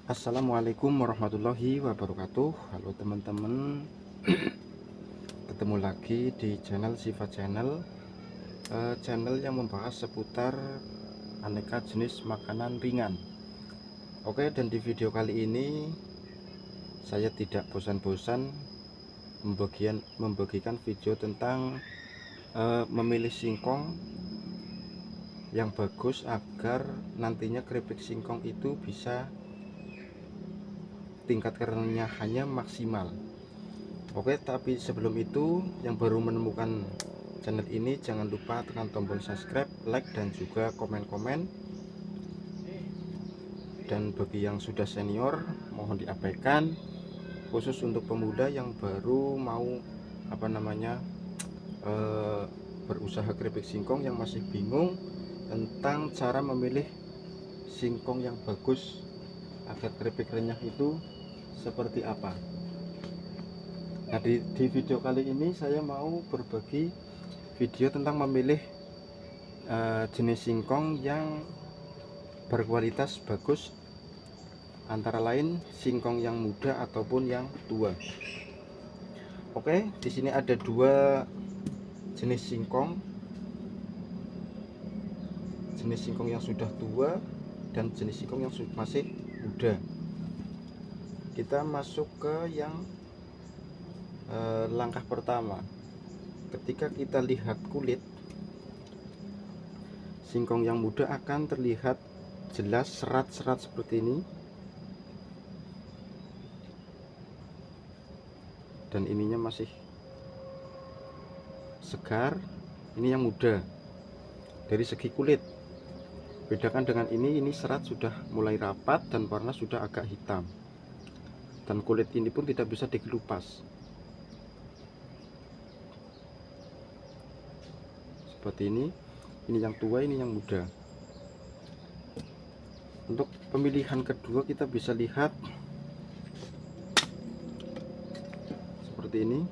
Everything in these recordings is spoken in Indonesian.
Assalamualaikum warahmatullahi wabarakatuh. Halo teman-teman, ketemu lagi di channel Siva Channel, channel yang membahas seputar aneka jenis makanan ringan. Oke, dan di video kali ini saya tidak bosan-bosan membagikan video tentang memilih singkong yang bagus agar nantinya keripik singkong itu bisa tingkat kerenyahannya maksimal. Oke, tapi sebelum itu, yang baru menemukan channel ini jangan lupa tekan tombol subscribe, like, dan juga komen-komen. Dan bagi yang sudah senior mohon diabaikan, khusus untuk pemuda yang baru mau eh, berusaha keripik singkong, yang masih bingung tentang cara memilih singkong yang bagus agar keripik renyah itu seperti apa. Nah, di video kali ini saya mau berbagi video tentang memilih jenis singkong yang berkualitas bagus, antara lain singkong yang muda ataupun yang tua. Oke, di sini ada dua jenis singkong yang sudah tua dan jenis singkong yang masih muda. Kita masuk ke yang langkah pertama. Ketika kita lihat kulit singkong yang muda akan terlihat jelas serat-serat seperti ini, dan ininya masih segar. Ini yang muda dari segi kulit. Bedakan dengan ini serat sudah mulai rapat dan warna sudah agak hitam, dan kulit ini pun tidak bisa dikelupas seperti ini. Ini yang tua, ini yang muda. Untuk pemilihan kedua kita bisa lihat seperti ini.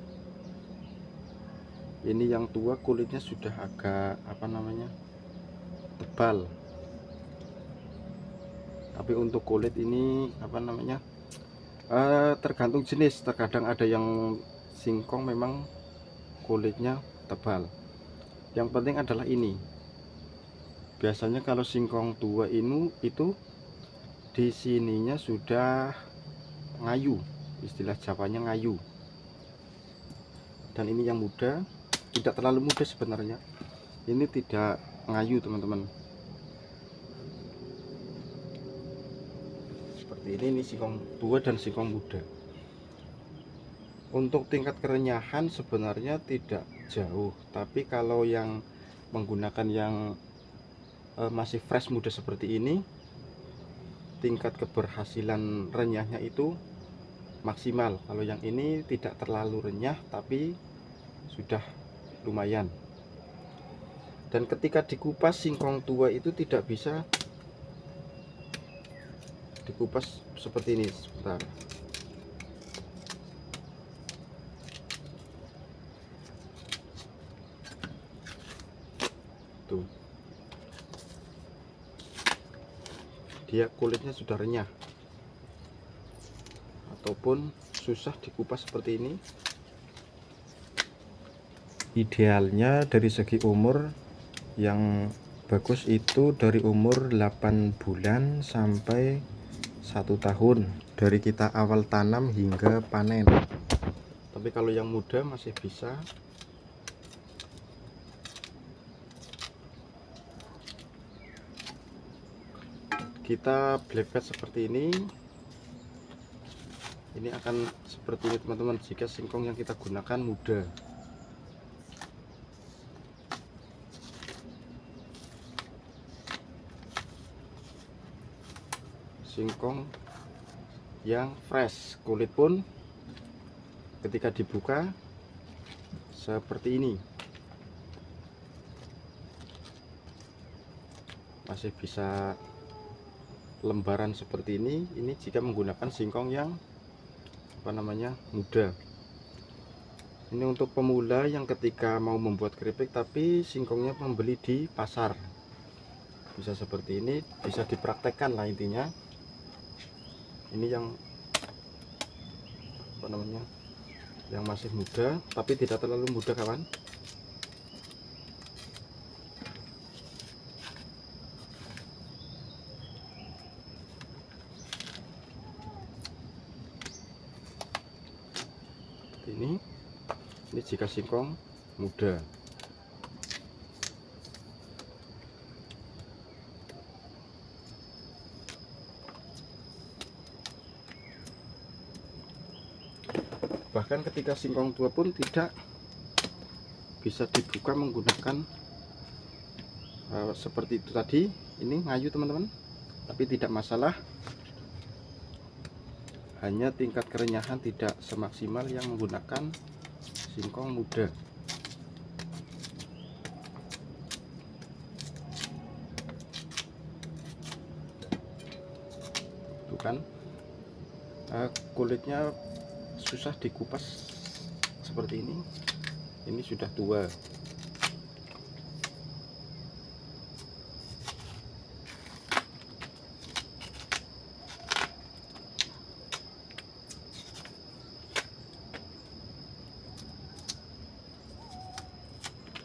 Ini yang tua, kulitnya sudah agak tebal. Tapi untuk kulit ini tergantung jenis. Terkadang ada yang singkong memang kulitnya tebal. Yang penting adalah ini. Biasanya kalau singkong tua itu di sininya sudah ngayu, istilah Jawanya ngayu. Dan ini yang muda, tidak terlalu muda sebenarnya. Ini tidak ngayu, teman-teman. Seperti ini singkong tua dan singkong muda. Untuk tingkat kerenyahan sebenarnya tidak jauh, tapi kalau yang menggunakan yang masih fresh muda seperti ini, tingkat keberhasilan renyahnya itu maksimal. Kalau yang ini tidak terlalu renyah tapi sudah lumayan. Dan ketika dikupas, singkong tua itu tidak bisa dikupas seperti ini. Sebentar. Tuh. Dia kulitnya sudah renyah, ataupun susah dikupas seperti ini. Idealnya dari segi umur yang bagus itu dari umur 8 bulan sampai 1 tahun, dari kita awal tanam hingga panen. Tapi kalau yang muda masih bisa kita blebet seperti ini. Ini akan seperti ini, teman-teman, jika singkong yang kita gunakan muda. Singkong yang fresh, kulit pun ketika dibuka seperti ini, masih bisa lembaran seperti ini. Ini jika menggunakan singkong yang muda. Ini untuk pemula yang ketika mau membuat keripik tapi singkongnya membeli di pasar, bisa seperti ini, bisa dipraktekkan lah intinya. Ini yang apa namanya, yang masih muda tapi tidak terlalu muda kawan. Ini jika singkong muda. Bahkan ketika singkong tua pun tidak bisa dibuka menggunakan seperti itu tadi. Ini ngayu teman-teman, tapi tidak masalah, hanya tingkat kerenyahan tidak semaksimal yang menggunakan singkong muda. Tuh kan, kulitnya susah dikupas seperti ini. Ini sudah tua.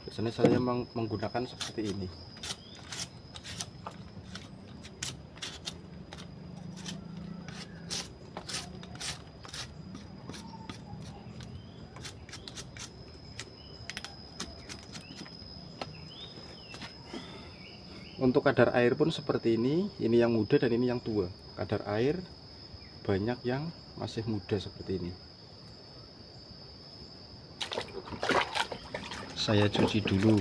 Biasanya saya menggunakan seperti ini. Untuk kadar air pun seperti ini yang muda dan ini yang tua. Kadar air banyak yang masih muda seperti ini. Saya cuci dulu.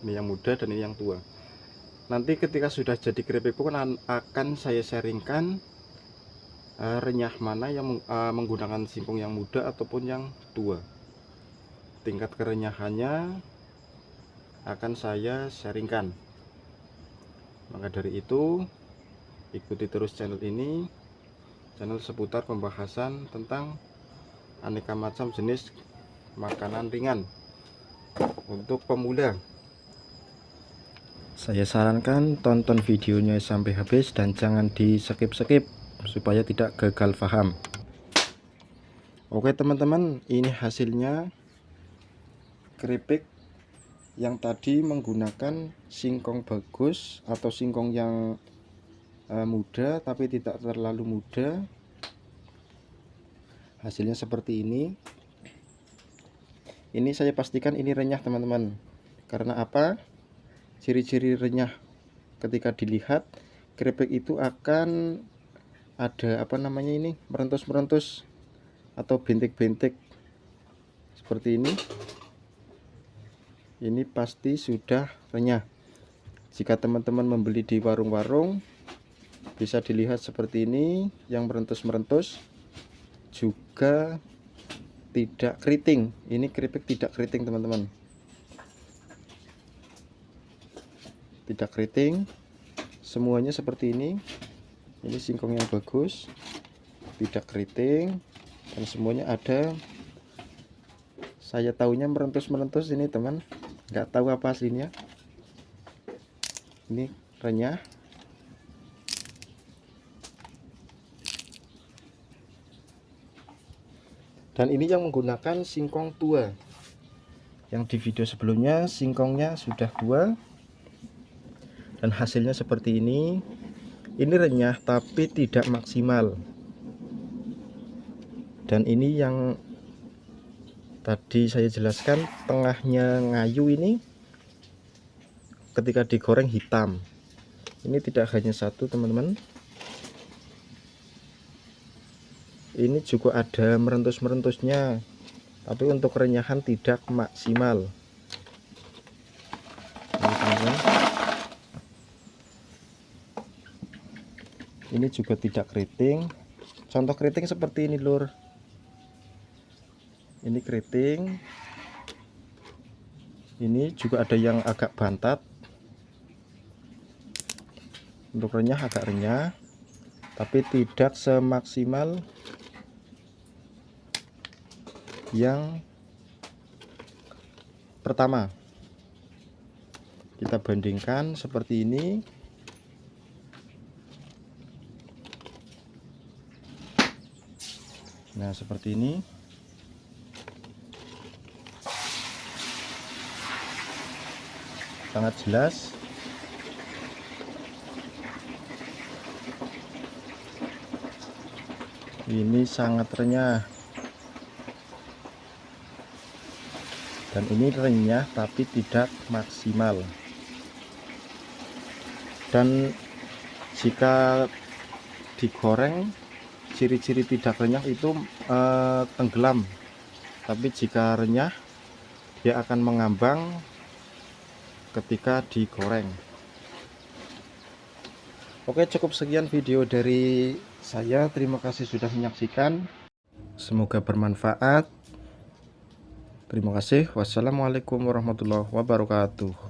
Ini yang muda dan ini yang tua. Nanti ketika sudah jadi keripik pun akan saya sharingkan renyah mana yang menggunakan singkong yang muda ataupun yang tua. Tingkat kerenyahannya akan saya sharingkan. Maka dari itu ikuti terus channel ini, channel seputar pembahasan tentang aneka macam jenis makanan ringan untuk pemula. Saya sarankan tonton videonya sampai habis dan jangan di skip-skip supaya tidak gagal paham. Oke teman-teman, ini hasilnya keripik yang tadi menggunakan singkong bagus atau singkong yang muda tapi tidak terlalu muda. Hasilnya seperti ini. Ini saya pastikan ini renyah teman-teman. Karena apa? Ciri-ciri renyah ketika dilihat keripik itu akan ada apa namanya ini, merentus-merentus atau bintik-bintik seperti ini. Ini pasti sudah renyah. Jika teman-teman membeli di warung-warung bisa dilihat seperti ini, yang merentus-merentus, juga tidak keriting. Ini keripik tidak keriting teman-teman, tidak keriting, semuanya seperti ini. Ini singkong yang bagus, tidak keriting, dan semuanya ada. Saya tahunya merentus-merentus ini teman, nggak tahu apa aslinya. Ini renyah. Dan ini yang menggunakan singkong tua. Yang di video sebelumnya singkongnya sudah tua. Dan hasilnya seperti ini. Ini renyah tapi tidak maksimal. Dan ini yang tadi saya jelaskan, tengahnya ngayu ini ketika digoreng hitam. Ini tidak hanya satu teman-teman, ini juga ada merentus-merentusnya, tapi untuk kerenyahan tidak maksimal. Ini teman-teman, ini juga tidak keriting. Contoh keriting seperti ini lur, ini keriting. Ini juga ada yang agak bantat. Untuk renyah agak renyah, tapi tidak semaksimal yang pertama. Kita bandingkan seperti ini. Nah, seperti ini. Sangat jelas. Ini sangat renyah. Dan ini renyah tapi tidak maksimal. Dan jika digoreng, ciri-ciri tidak renyah itu tenggelam. Tapi jika renyah, dia akan mengambang ketika digoreng. Oke, cukup sekian video dari saya. Terima kasih sudah menyaksikan. Semoga bermanfaat. Terima kasih. Wassalamualaikum warahmatullahi wabarakatuh.